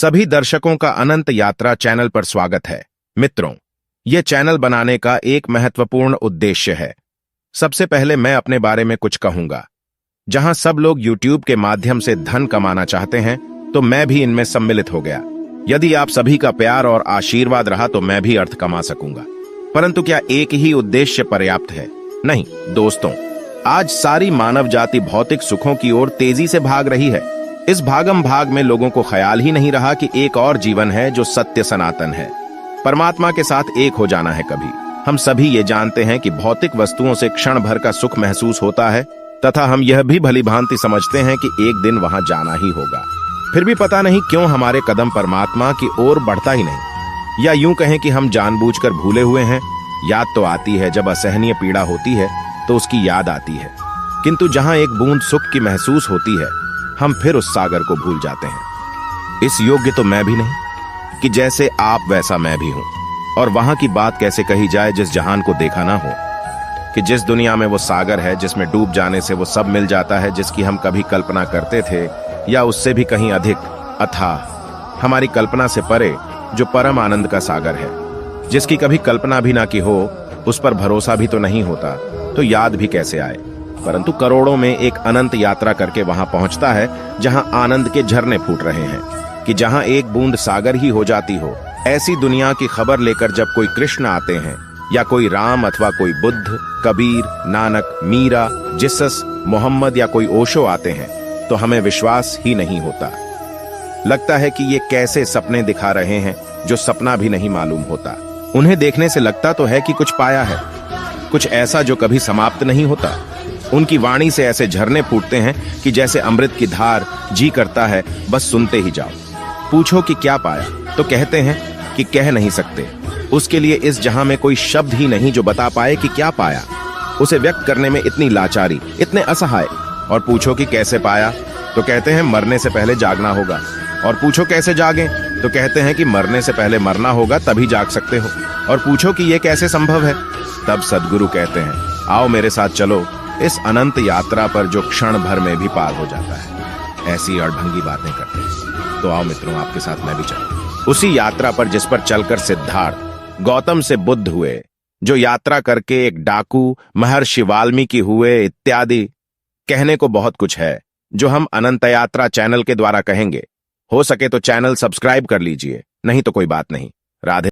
सभी दर्शकों का अनंत यात्रा चैनल पर स्वागत है। मित्रों, ये चैनल बनाने का एक महत्वपूर्ण उद्देश्य है। सबसे पहले मैं अपने बारे में कुछ कहूंगा। जहां सब लोग YouTube के माध्यम से धन कमाना चाहते हैं, तो मैं भी इनमें सम्मिलित हो गया। यदि आप सभी का प्यार और आशीर्वाद रहा तो मैं भी अर्थ कमा सकूंगा। परंतु क्या एक ही उद्देश्य पर्याप्त है? नहीं दोस्तों, आज सारी मानव जाति भौतिक सुखों की ओर तेजी से भाग रही है। इस भागम भाग में लोगों को ख्याल ही नहीं रहा कि एक और जीवन है जो सत्य सनातन है। परमात्मा के साथ एक हो जाना है। कभी हम सभी ये जानते हैं कि भौतिक वस्तुओं से क्षण भर का सुख महसूस होता है, तथा हम यह भी भलीभांति समझते हैं कि एक दिन वहां जाना ही होगा। फिर भी पता नहीं क्यों हमारे कदम परमात्मा की ओर बढ़ता ही नहीं। या यूं कहें कि हम जानबूझकर भूले हुए हैं। याद तो आती है, जब असहनीय पीड़ा होती है तो उसकी याद आती है, किंतु जहां एक बूंद सुख की महसूस होती है, हम फिर उस सागर को भूल जाते हैं। इस योग्य तो मैं भी नहीं कि जैसे आप वैसा मैं भी हूं। और वहां की बात कैसे कही जाए जिस जहान को देखा ना हो, कि जिस दुनिया में वो सागर है जिसमें डूब जाने से वो सब मिल जाता है जिसकी हम कभी कल्पना करते थे, या उससे भी कहीं अधिक अथाह, हमारी कल्पना से परे, जो परम आनंद का सागर है, जिसकी कभी कल्पना भी ना की हो, उस पर भरोसा भी तो नहीं होता, तो याद भी कैसे आए। परंतु करोड़ों में एक अनंत यात्रा करके वहां पहुंचता है जहां आनंद के झरने फूट रहे हैं, कि जहां एक बूंद सागर ही हो जाती हो। ऐसी दुनिया की खबर लेकर जब कोई कृष्ण आते हैं, या कोई राम अथवा कोई बुद्ध, कबीर, नानक, मीरा, जिसस, मोहम्मद या कोई ओशो आते हैं, तो हमें विश्वास ही नहीं होता। लगता है कि ये कैसे सपने दिखा रहे हैं जो सपना भी नहीं मालूम होता। उन्हें देखने से लगता तो है कि कुछ पाया है, कुछ ऐसा जो कभी समाप्त नहीं होता। उनकी वाणी से ऐसे झरने फूटते हैं कि जैसे अमृत की धार, जी करता है बस सुनते ही जाओ। पूछो कि क्या पाया, तो कहते हैं कि कह नहीं सकते। उसके लिए इस जहां में कोई शब्द ही नहीं जो बता पाए कि क्या पाया। उसे व्यक्त करने में इतनी लाचारी, इतने असहाय। और पूछो कि कैसे पाया, तो कहते हैं मरने से पहले जागना होगा। और पूछो कैसे जागें, तो कहते हैं कि मरने से पहले मरना होगा तभी जाग सकते हो। और पूछो कि यह कैसे संभव है, तब सद्गुरु कहते हैं आओ मेरे साथ चलो इस अनंत यात्रा पर जो क्षण भर में भी पार हो जाता है। ऐसी अड़भंगी बातें करते हैं। तो आओ मित्रों, आपके साथ मैं भी चलूं उसी यात्रा पर जिस पर चलकर सिद्धार्थ गौतम से बुद्ध हुए, जो यात्रा करके एक डाकू महर्षि वाल्मीकि हुए, इत्यादि। कहने को बहुत कुछ है जो हम अनंत यात्रा चैनल के द्वारा कहेंगे। हो सके तो चैनल सब्सक्राइब कर लीजिए, नहीं तो कोई बात नहीं। राधे।